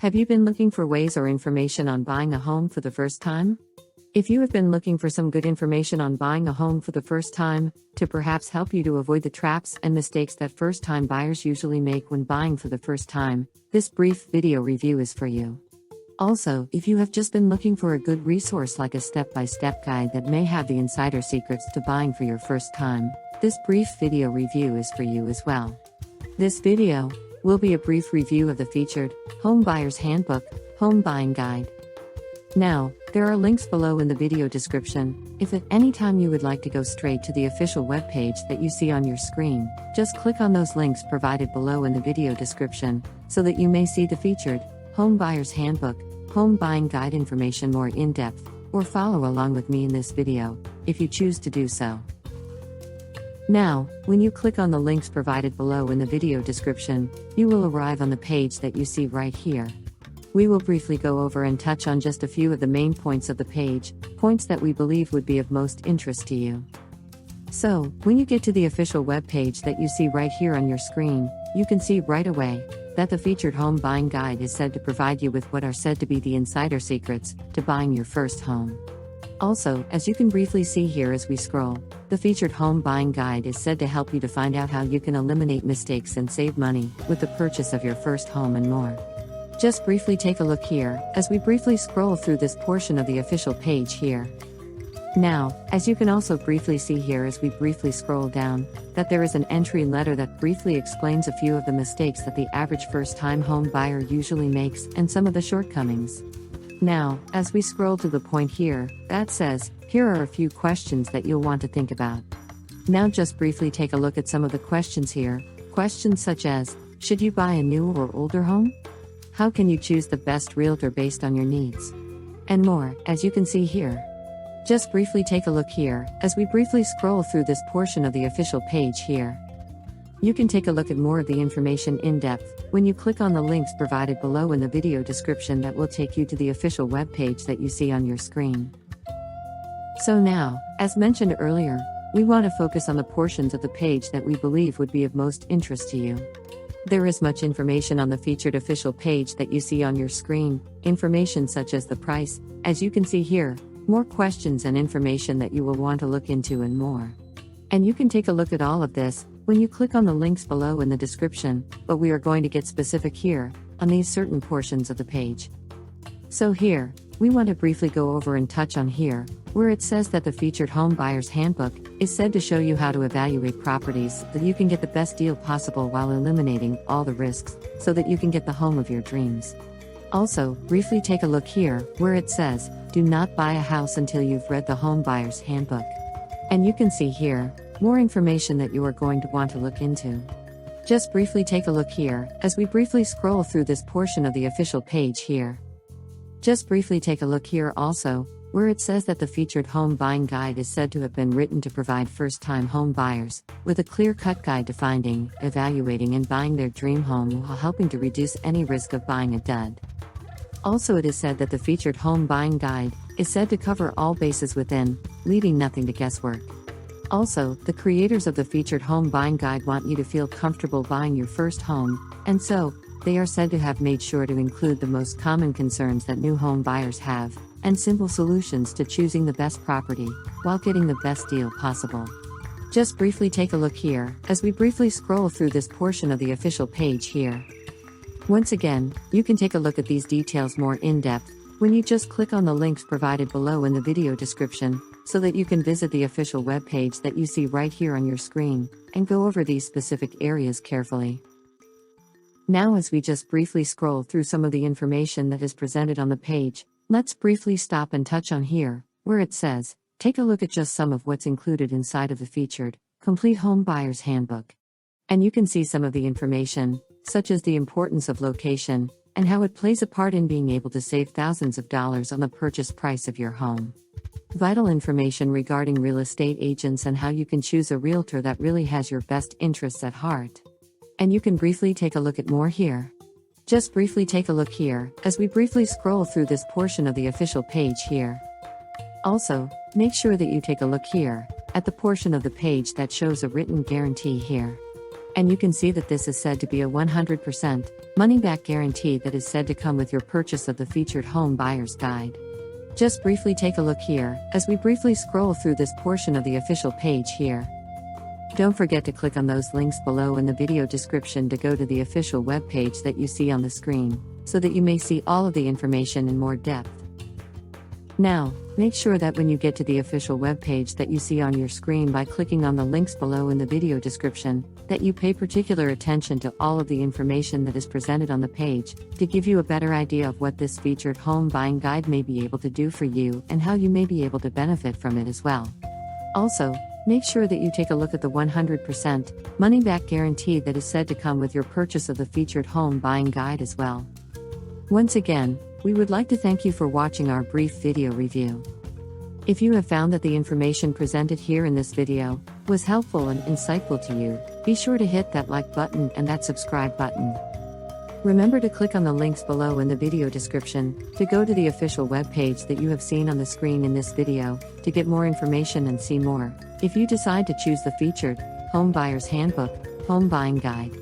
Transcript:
Have you been looking for ways or information on buying a home for the first time? If you have been looking for some good information on buying a home for the first time, to perhaps help you to avoid the traps and mistakes that first-time buyers usually make when buying for the first time, this brief video review is for you. Also, if you have just been looking for a good resource like a step-by-step guide that may have the insider secrets to buying for your first time, this brief video review is for you as well. This video will be a brief review of the featured Home Buyer's Handbook, Home Buying Guide. Now, there are links below in the video description. If at any time you would like to go straight to the official webpage that you see on your screen, just click on those links provided below in the video description, so that you may see the featured Home Buyer's Handbook, Home Buying Guide information more in depth, or follow along with me in this video, if you choose to do so. Now, when you click on the links provided below in the video description, you will arrive on the page that you see right here. We will briefly go over and touch on just a few of the main points of the page, points that we believe would be of most interest to you. So, when you get to the official webpage that you see right here on your screen, you can see right away that the featured Home Buying Guide is said to provide you with what are said to be the insider secrets to buying your first home. Also, as you can briefly see here as we scroll, the featured Home Buying Guide is said to help you to find out how you can eliminate mistakes and save money with the purchase of your first home and more. Just briefly take a look here, as we briefly scroll through this portion of the official page here. Now, as you can also briefly see here as we briefly scroll down, that there is an entry letter that briefly explains a few of the mistakes that the average first-time home buyer usually makes and some of the shortcomings. Now, as we scroll to the point here, that says, here are a few questions that you'll want to think about. Now just briefly take a look at some of the questions here. Questions such as, should you buy a new or older home? How can you choose the best realtor based on your needs? And more, as you can see here. Just briefly take a look here, as we briefly scroll through this portion of the official page here. You can take a look at more of the information in depth when you click on the links provided below in the video description that will take you to the official webpage that you see on your screen. So now, as mentioned earlier, we want to focus on the portions of the page that we believe would be of most interest to you. There is much information on the featured official page that you see on your screen, information such as the price, as you can see here, more questions and information that you will want to look into and more. And you can take a look at all of this when you click on the links below in the description, but we are going to get specific here, on these certain portions of the page. So here, we want to briefly go over and touch on here, where it says that the featured Home Buyer's Handbook is said to show you how to evaluate properties so that you can get the best deal possible while eliminating all the risks, so that you can get the home of your dreams. Also, briefly take a look here, where it says, do not buy a house until you've read the Home Buyer's Handbook. And you can see here, more information that you are going to want to look into. Just briefly take a look here, as we briefly scroll through this portion of the official page here. Just briefly take a look here also, where it says that the featured Home Buying Guide is said to have been written to provide first-time home buyers with a clear-cut guide to finding, evaluating and buying their dream home while helping to reduce any risk of buying a dud. Also, it is said that the featured Home Buying Guide is said to cover all bases within, leaving nothing to guesswork. Also, the creators of the featured Home Buying Guide want you to feel comfortable buying your first home, and so, they are said to have made sure to include the most common concerns that new home buyers have, and simple solutions to choosing the best property, while getting the best deal possible. Just briefly take a look here, as we briefly scroll through this portion of the official page here. Once again, you can take a look at these details more in depth when you just click on the links provided below in the video description, so that you can visit the official webpage that you see right here on your screen, and go over these specific areas carefully. Now, as we just briefly scroll through some of the information that is presented on the page, let's briefly stop and touch on here, where it says, take a look at just some of what's included inside of the featured Complete Home Buyer's Handbook. And you can see some of the information, such as the importance of location, and how it plays a part in being able to save thousands of dollars on the purchase price of your home. Vital information regarding real estate agents and how you can choose a realtor that really has your best interests at heart. And you can briefly take a look at more here. Just briefly take a look here, as we briefly scroll through this portion of the official page here. Also, make sure that you take a look here, at the portion of the page that shows a written guarantee here. And you can see that this is said to be a 100% money-back guarantee that is said to come with your purchase of the featured home buyer's guide. Just briefly take a look here, as we briefly scroll through this portion of the official page here. Don't forget to click on those links below in the video description to go to the official web page that you see on the screen, so that you may see all of the information in more depth. Now, make sure that when you get to the official web page that you see on your screen by clicking on the links below in the video description, that you pay particular attention to all of the information that is presented on the page, to give you a better idea of what this featured home buying guide may be able to do for you and how you may be able to benefit from it as well. Also, make sure that you take a look at the 100% money-back guarantee that is said to come with your purchase of the featured home buying guide as well. Once again, we would like to thank you for watching our brief video review. If you have found that the information presented here in this video was helpful and insightful to you, be sure to hit that like button and that subscribe button. Remember to click on the links below in the video description to go to the official web page that you have seen on the screen in this video to get more information and see more, if you decide to choose the featured Home Buyer's Handbook, Home Buying Guide.